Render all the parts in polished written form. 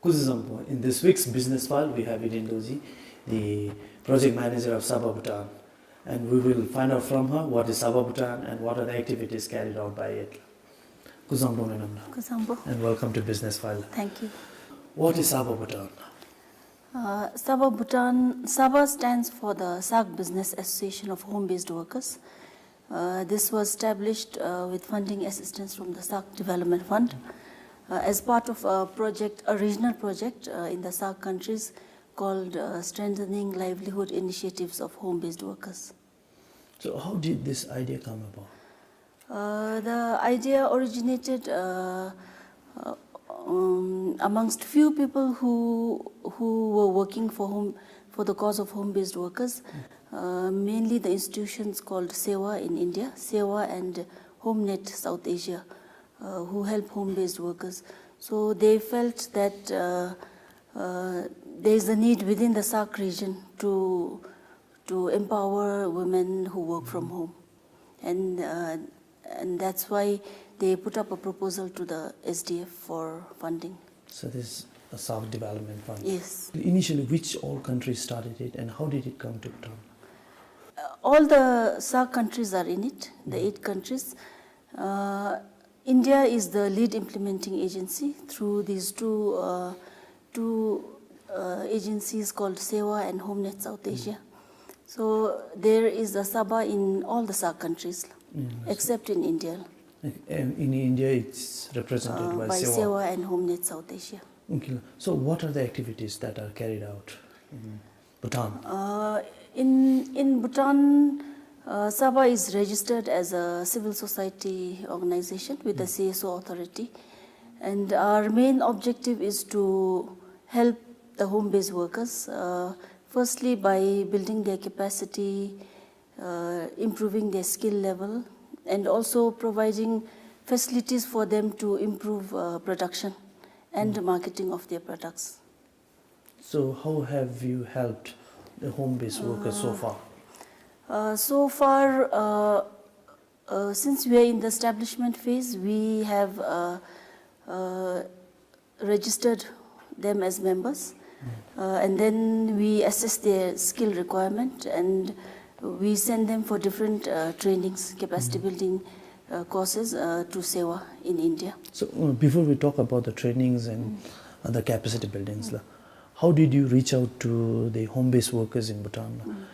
Kuzizampo. In this week's business file, we have Yuden Dorji, the project manager of SABAH Bhutan, and we will find out from her what is SABAH Bhutan and what are the activities carried out by it. Kuzampo, madam. Kuzampo. And welcome to Business File. Thank you. What is SABAH Bhutan? SABAH Bhutan, SABAH stands for the SAC Business Association of Home-Based Workers. This was established with funding assistance from the SAC Development Fund as part of a project, a regional project in the SAC countries called Strengthening Livelihood Initiatives of Home-Based Workers. So how did this idea come about? The idea originated amongst few people who were working for the cause of home-based workers, mainly the institutions called SABAH in India, SABAH and HomeNet South Asia, who help home-based workers. So they felt that there is a need within the SAC region to empower women who work from home, and that's why they put up a proposal to the SDF for funding. So this is a SAC Development Fund. Yes. Initially, which all countries started it, and how did it come to Bhutan? All the SAC countries are in it, the 8 countries. India is the lead implementing agency through these two agencies called SABAH and HomeNet South Asia. So there is a SABAH in all the SAC countries, except in India. In India, it's represented by SABAH and HomeNet South Asia. Okay. So what are the activities that are carried out in Bhutan? In Bhutan, SABAH is registered as a civil society organization with the CSO authority, and our main objective is to help the home-based workers, firstly by building their capacity, improving their skill level, and also providing facilities for them to improve production and marketing of their products. So how have you helped the home-based workers so far? So far, since we are in the establishment phase, we have registered them as members, and then we assess their skill requirement, and we send them for different trainings, capacity building courses to SABAH in India. So before we talk about the trainings and the capacity buildings, how did you reach out to the home-based workers in Bhutan?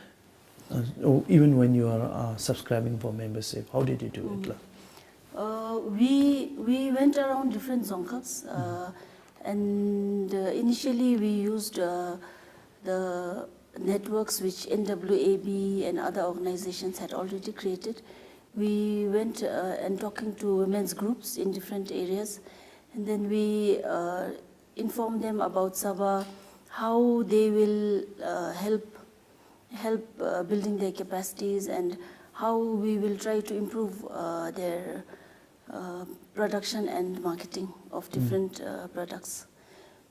Even when you are subscribing for membership, how did you do it? We went around different zonkals, and initially we used the networks which NWAB and other organizations had already created. We went and talking to women's groups in different areas, and then we informed them about SABAH, how they will help building their capacities, and how we will try to improve their production and marketing of different products.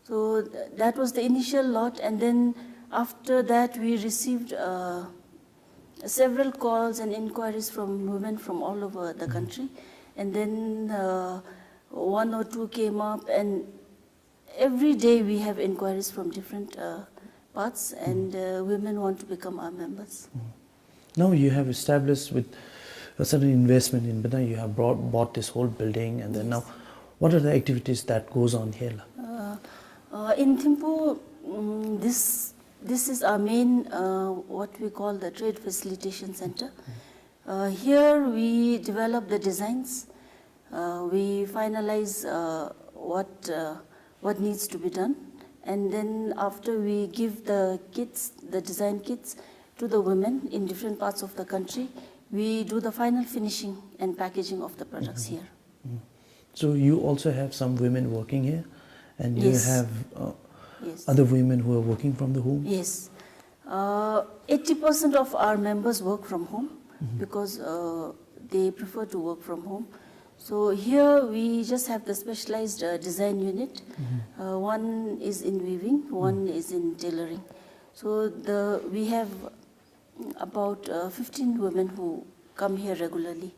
So that was the initial lot, and then after that we received several calls and inquiries from women from all over the country, and then 1 or 2 came up, and every day we have inquiries from different parts, and women want to become our members. Now you have established with a certain investment in Bhutan, you have bought this whole building, and then now what are the activities that goes on here? In Thimphu, this is our main, what we call the Trade Facilitation Center. Here we develop the designs, we finalize what needs to be done, and then after we give the kits, the design kits, to the women in different parts of the country, we do the final finishing and packaging of the products here. So you also have some women working here, and you have yes. other women who are working from the home? Yes. 80% of our members work from home because they prefer to work from home. So here we just have the specialized design unit. One is in weaving, one is in tailoring. So we have about 15 women who come here regularly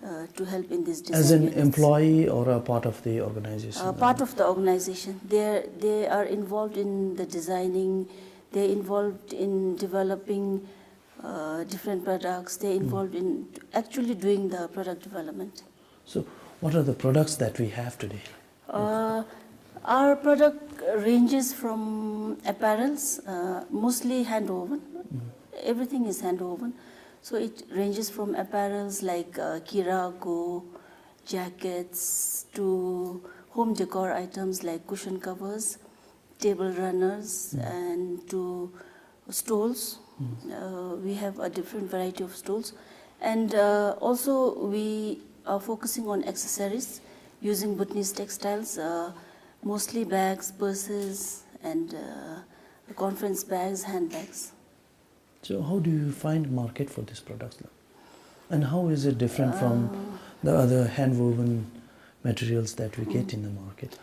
to help in this design As an units. employee or a part of the organization? Part of the organization. They are involved in the designing, they're involved in developing different products, they're involved in actually doing the product development. So what are the products that we have today? Our product ranges from apparels, mostly hand woven. Everything is hand woven. So it ranges from apparels like kirago, jackets, to home decor items like cushion covers, table runners, and to stools. We have a different variety of stools. And also we are focusing on accessories using Bhutanese textiles, mostly bags, purses, and conference bags, handbags. So how do you find market for these products? And how is it different from the other hand-woven materials that we get in the market?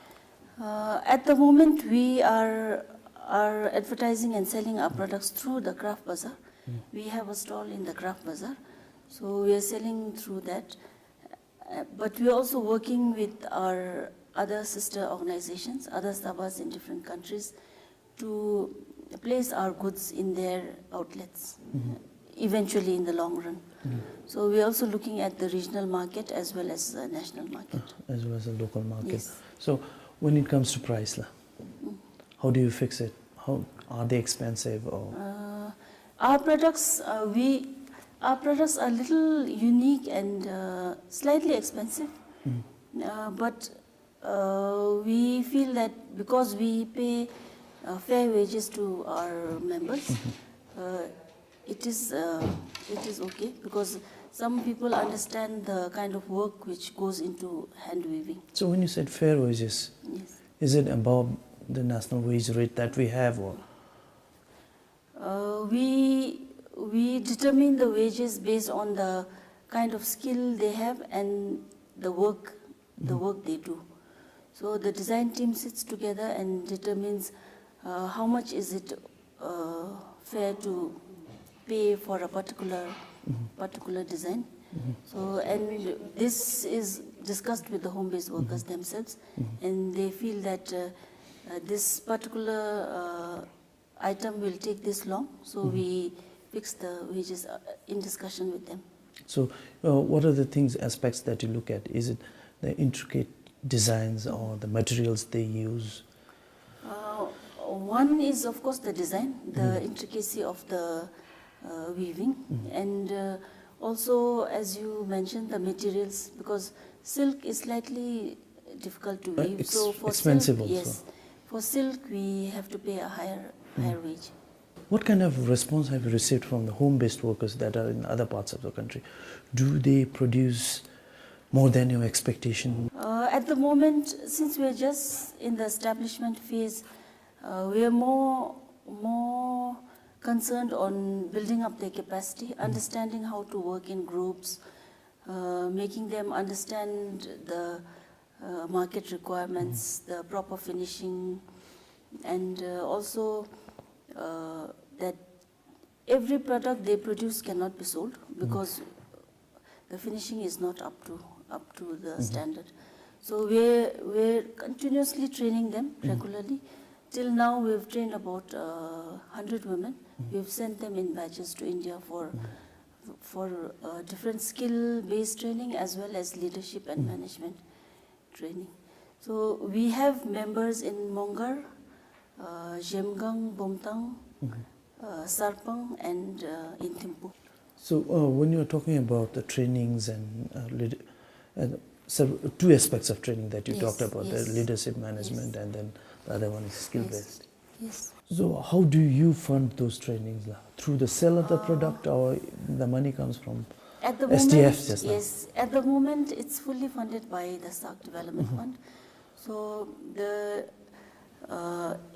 At the moment, we are advertising and selling our products through the craft bazaar. We have a stall in the craft bazaar, so we are selling through that. But we are also working with our other sister organizations, other sabahs in different countries, to place our goods in their outlets, eventually in the long run. So we are also looking at the regional market as well as the national market. As well as the local market. Yes. So when it comes to price, how do you fix it? How are they expensive? Or? Our products are a little unique and slightly expensive, but we feel that because we pay fair wages to our members, it is okay, because some people understand the kind of work which goes into hand weaving. So when you said fair wages, Yes. is it above the national wage rate that we have? Or? We determine the wages based on the kind of skill they have and the work they do. So the design team sits together and determines how much is it fair to pay for a particular design. So, and this is discussed with the home-based workers themselves, and they feel that this particular item will take this long, so we fix the wages in discussion with them. So what are the aspects that you look at? Is it the intricate designs or the materials they use? One is, of course, the design, the intricacy of the weaving, and also, as you mentioned, the materials, because silk is slightly difficult to weave. It's so for expensive silk, also. yes, for silk we have to pay a higher wage. What kind of response have you received from the home-based workers that are in other parts of the country? Do they produce more than your expectation? At the moment, since we are just in the establishment phase, we are more concerned on building up their capacity, understanding how to work in groups, making them understand the market requirements, the proper finishing, and also that every product they produce cannot be sold because the finishing is not up to the standard. So we're continuously training them regularly. Till now we've trained about 100 women. We've sent them in batches to India for different skill-based training as well as leadership and management training. So we have members in Mongar, Jemgang, Bomtang, Sarpang, and in Thimphu. So when you're talking about the trainings and two aspects of training that you talked about, the leadership management and then the other one is skill-based. Yes. So how do you fund those trainings? Through the sale of the product or the money comes from at the SDF moment, just now? Yes, at the moment it's fully funded by the SABAH Development Fund. So the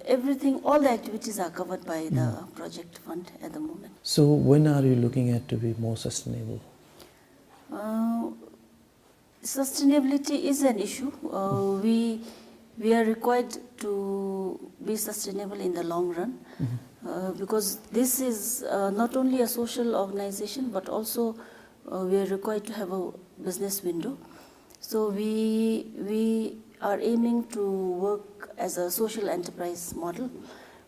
everything, all the activities are covered by the project fund at the moment. So when are you looking at to be more sustainable? Sustainability is an issue. We are required to be sustainable in the long run because this is not only a social organization but also we are required to have a business window. So we are aiming to work as a social enterprise model,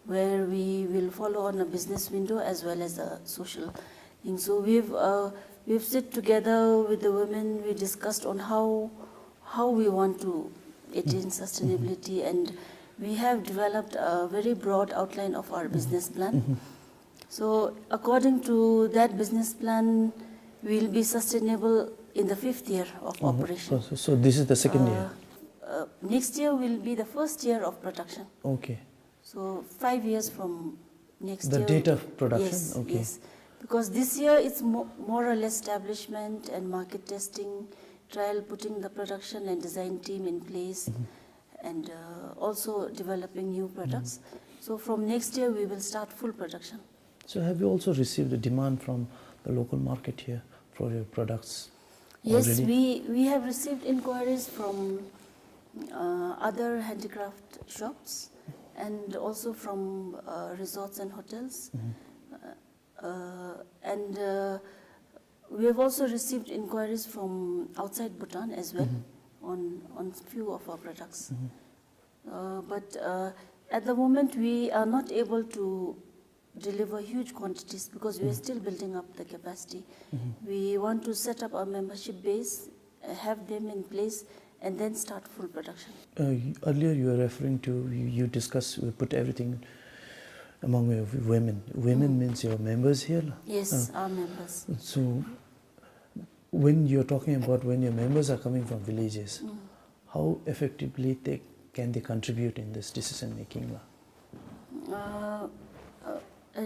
where we will follow on a business window as well as a social thing. So we've sit together with the women. We discussed on how we want to attain sustainability, and we have developed a very broad outline of our business plan. So according to that business plan, we will be sustainable in the 5th year of operation. So this is the second year? Next year will be the 1st year of production. Okay. So 5 years from next year. The date of production? Yes, okay. yes. Because this year it's more or less establishment and market testing, trial, putting the production and design team in place, and also developing new products. So from next year we will start full production. So have you also received a demand from the local market here for your products? Yes, already? we have received inquiries from other handicraft shops and also from resorts and hotels. And we have also received inquiries from outside Bhutan as well on few of our products. But at the moment we are not able to deliver huge quantities because we are still building up the capacity. We want to set up our membership base, have them in place, and then start full production. Earlier you were referring to, you discussed, you put everything among women. Women means your members here? Yes, our members. So when you're talking about when your members are coming from villages, how effectively can they contribute in this decision making?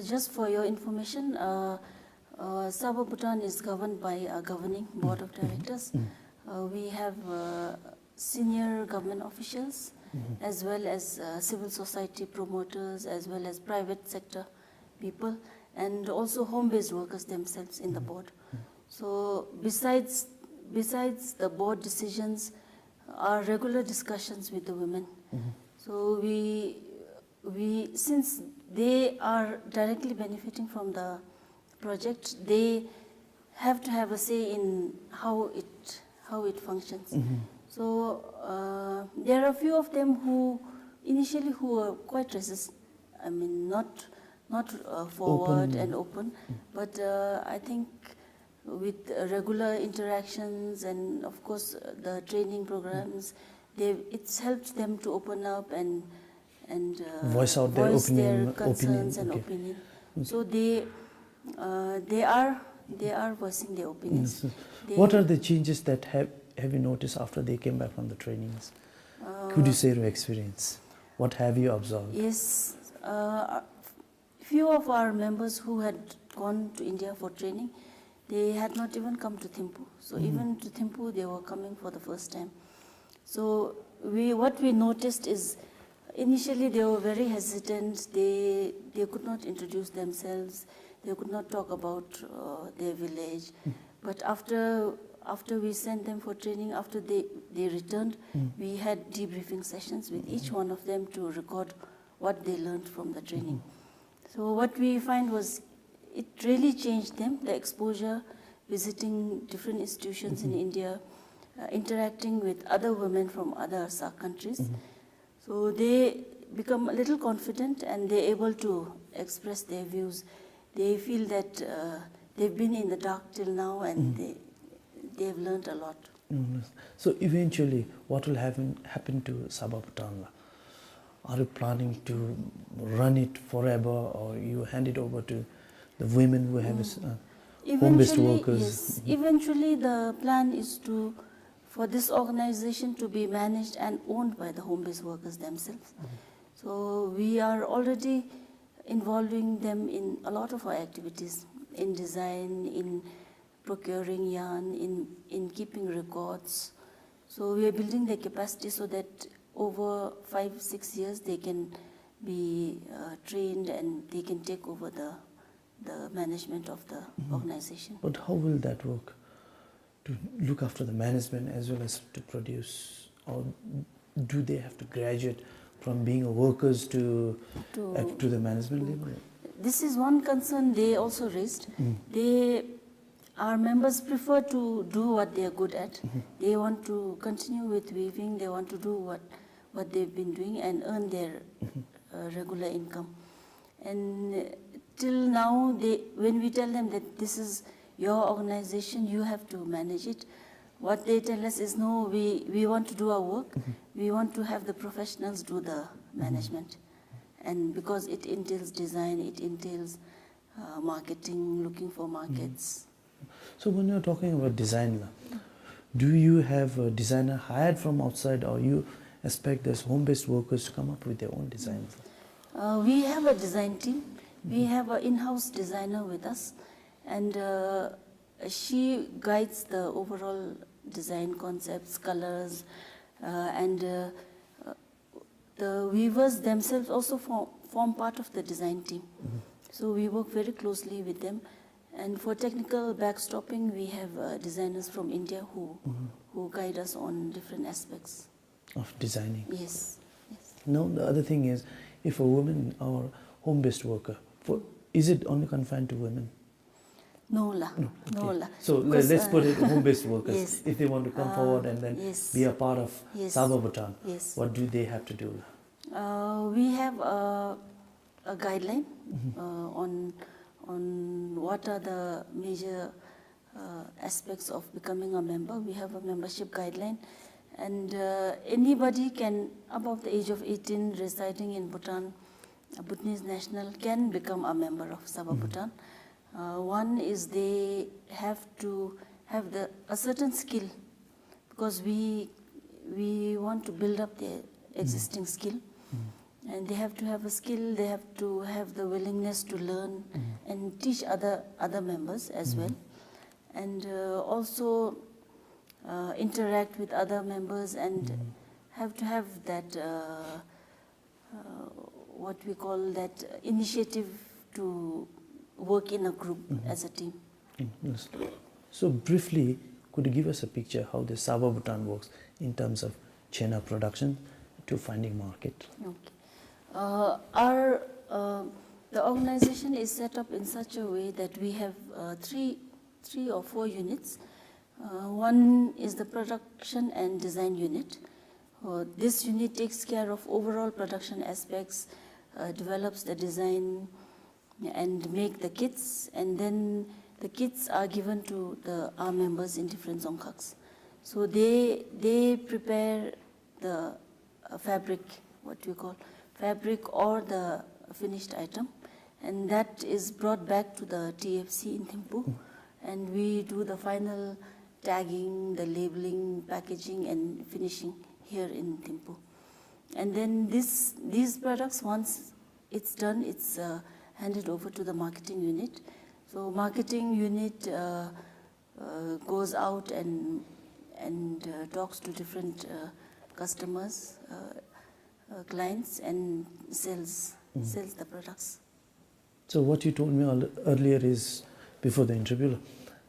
Just for your information, SABAH Bhutan is governed by a governing board of directors. We have senior government officials, as well as civil society promoters, as well as private sector people, and also home-based workers themselves in the board. So besides the board decisions, are regular discussions with the women. So since they are directly benefiting from the project, they have to have a say in how it functions. So there are a few of them who initially were quite resistant. I mean, not forward and open, but I think with regular interactions and of course the training programs, it's helped them to open up and voice out their concerns and opinion. So they are voicing their opinions. Yes. What are the changes that have you noticed after they came back from the trainings? Could you share your experience? What have you observed? Yes, few of our members who had gone to India for training, they had not even come to Thimphu. So even to Thimphu, they were coming for the first time. So what we noticed is, initially they were very hesitant. They could not introduce themselves. They could not talk about their village. But after we sent them for training, after they returned, we had debriefing sessions with each one of them to record what they learned from the training. So what we find was, it really changed them, the exposure, visiting different institutions in India, interacting with other women from other SAARC countries. So they become a little confident and they're able to express their views. They feel that they've been in the dark till now and they've learned a lot. So eventually, what will happen to SABAH Bhutan? Are you planning to run it forever, or you hand it over to the women who have home-based workers? Yes, eventually the plan is for this organization to be managed and owned by the home-based workers themselves. So we are already involving them in a lot of our activities, in design, in procuring yarn, in keeping records. So we are building their capacity so that over 5-6 years they can be trained and they can take over the management of the organization. But how will that work? To look after the management as well as to produce, or do they have to graduate from being workers to the management level? This is one concern they also raised. our members prefer to do what they are good at. They want to continue with weaving. They want to do what they've been doing and earn their regular income. And till now, when we tell them that this is your organization, you have to manage it, what they tell us is, no, we want to do our work. We want to have the professionals do the management. And because it entails design, it entails marketing, looking for markets. So when you're talking about design, do you have a designer hired from outside, or you expect those home-based workers to come up with their own designs? We have a design team. We have an in-house designer with us, and she guides the overall design concepts, colors, and the weavers themselves also form part of the design team. So we work very closely with them. And for technical backstopping, we have designers from India who guide us on different aspects Of designing? Yes. Now, the other thing is, if a woman or home-based worker, is it only confined to women? No, la. No, No, okay. la. So Because, let's put it home-based workers. yes. If they want to come forward and then be a part of SABAH Bhutan, what do they have to do? We have a guideline on what are the major aspects of becoming a member. We have a membership guideline, and anybody can, above the age of 18, residing in Bhutan, a Bhutanese national, can become a member of SABAH Bhutan. One is they have to have a certain skill, because we want to build up their existing skill. And they have to have a skill, they have to have the willingness to learn and teach other members as well. And also interact with other members, and have to have that, what we call that initiative to work in a group as a team. Yes. So briefly, could you give us a picture how the SABAH Bhutan works in terms of chain of production to finding market? Okay. The organization is set up in such a way that we have three or four units. One is the production and design unit. This unit takes care of overall production aspects, develops the design and make the kits, and then the kits are given to our members in different zongkhaks. So they prepare the fabric, what we call fabric, or the finished item, and that is brought back to the TFC in Thimphu, and we do the final tagging, the labeling, packaging, and finishing here in Thimphu. And then these products, once it's done, it's handed over to the marketing unit. So marketing unit goes out and talks to different customers, clients, and sells the products. So what you told me earlier is, before the interview,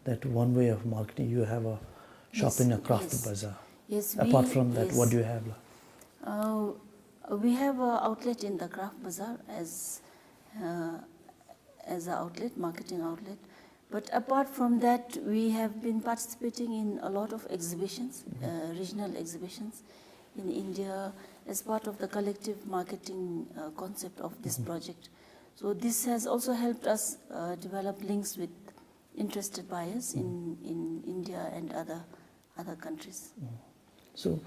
that one way of marketing, you have a shop in a craft bazaar. Yes. Apart from that, what do you have? We have an outlet in the craft bazaar as an outlet, marketing outlet. But apart from that, we have been participating in a lot of exhibitions, regional exhibitions in India, as part of the collective marketing concept of this project. So this has also helped us develop links with interested buyers in India and other countries. So,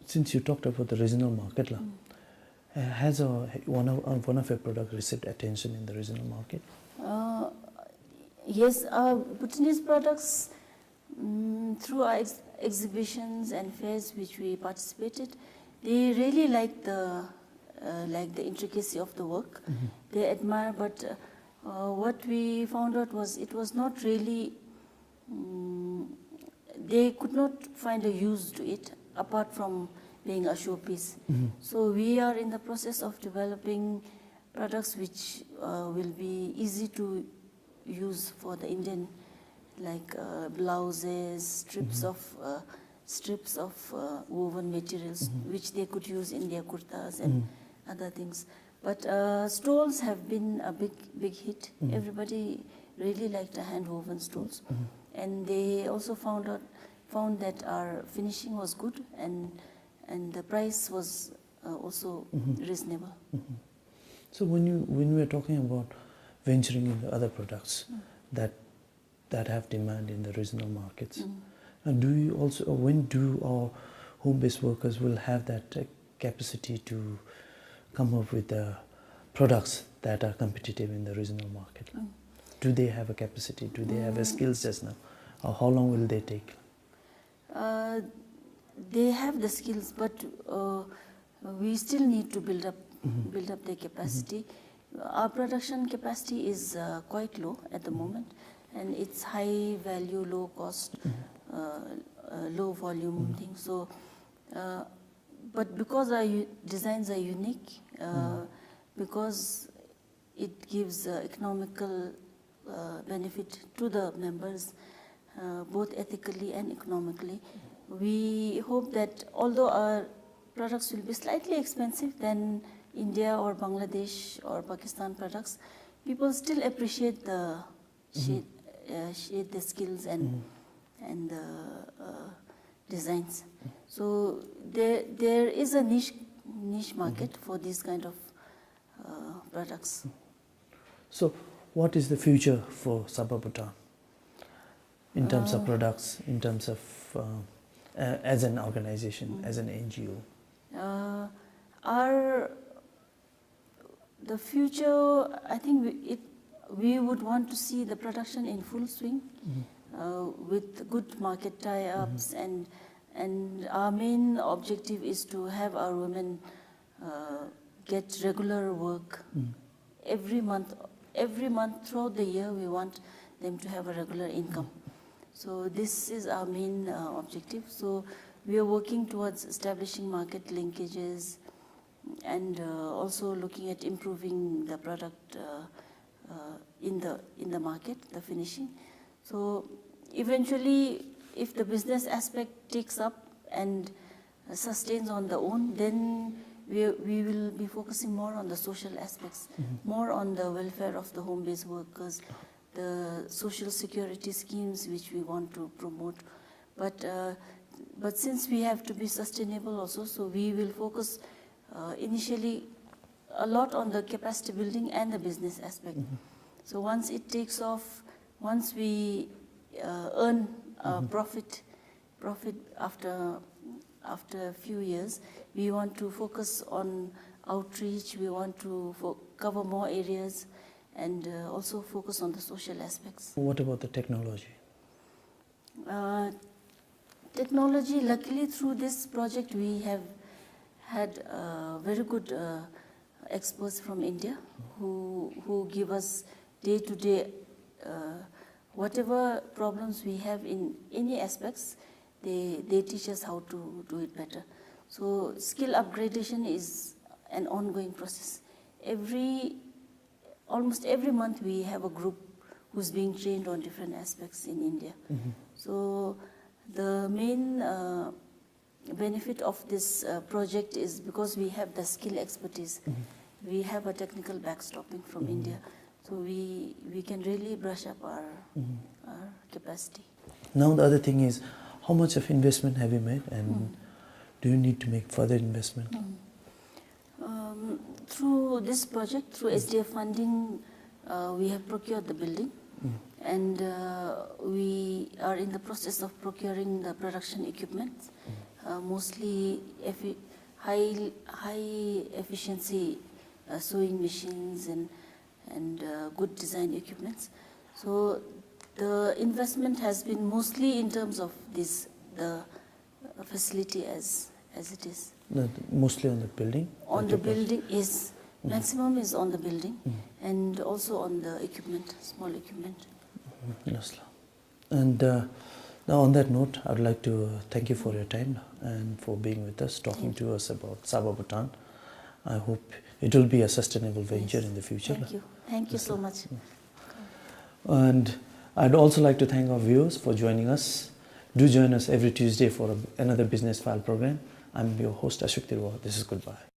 since you talked about the regional market, has one of your products received attention in the regional market? Yes, our Bhutanese products, through our exhibitions and fairs which we participated, they really like the intricacy of the work. They admire, but what we found out was it was not really, they could not find a use to it apart from being a showpiece. So we are in the process of developing products which will be easy to use for the Indian, like blouses, strips of woven materials which they could use in their kurtas and other things. But stalls have been a big hit. Everybody really liked our hand woven stools, and they also found that our finishing was good, and the price was also reasonable. So when we are talking about venturing into other products that have demand in the regional markets, and do you also, when do our home-based workers will have that capacity to come up with products that are competitive in the regional market? Do they have a capacity? Do they have a skills just now? Or how long will they take? They have the skills, but we still need to build up their capacity. Our production capacity is quite low at the moment, and it's high value, low cost, low volume thing. So, but because our designs are unique, because it gives economical benefit to the members, both ethically and economically, we hope that although our products will be slightly expensive than India or Bangladesh or Pakistan products, people still appreciate the shade the skills and the designs. So there is a niche market for these kind of products. So what is the future for SABAH Bhutan in terms of products, in terms of as an organization, as an NGO? The future, I think we would want to see the production in full swing, with good market tie-ups, and our main objective is to have our women get regular work every month. Every month throughout the year, we want them to have a regular income. So this is our main objective. So we are working towards establishing market linkages, and also looking at improving the product in the market, the finishing. So eventually, if the business aspect takes up and sustains on their own, then we will be focusing more on the social aspects, more on the welfare of the home-based workers, the social security schemes which we want to promote. But since we have to be sustainable also, so we will focus initially a lot on the capacity building and the business aspect. So once it takes off, once we earn profit after a few years, we want to focus on outreach. We want to cover more areas, and also focus on the social aspects. What about the technology? Technology, luckily through this project we have had very good experts from India who give us day-to-day whatever problems we have in any aspects, they teach us how to do it better. So skill upgradation is an ongoing process. Almost every month we have a group who's being trained on different aspects in India. So the main benefit of this project is because we have the skill expertise. We have a technical backstopping from India. So we can really brush up our capacity. Now the other thing is, how much of investment have you made, and do you need to make further investment? Through this project, through SDF funding, we have procured the building, and we are in the process of procuring the production equipment, mostly high efficiency sewing machines and good design equipments. So the investment has been mostly in terms of the facility as it is. Mostly on the building? On the building is, maximum is on the building, and also on the equipment, small equipment. Yes. And now on that note, I would like to thank you for your time and for being with us, talking to us about SABAH Bhutan. I hope it will be a sustainable venture in the future. Thank you. Thank you so much. And I'd also like to thank our viewers for joining us. Do join us every Tuesday for another Business File program. I'm your host, Ashok Tirwa. This is goodbye.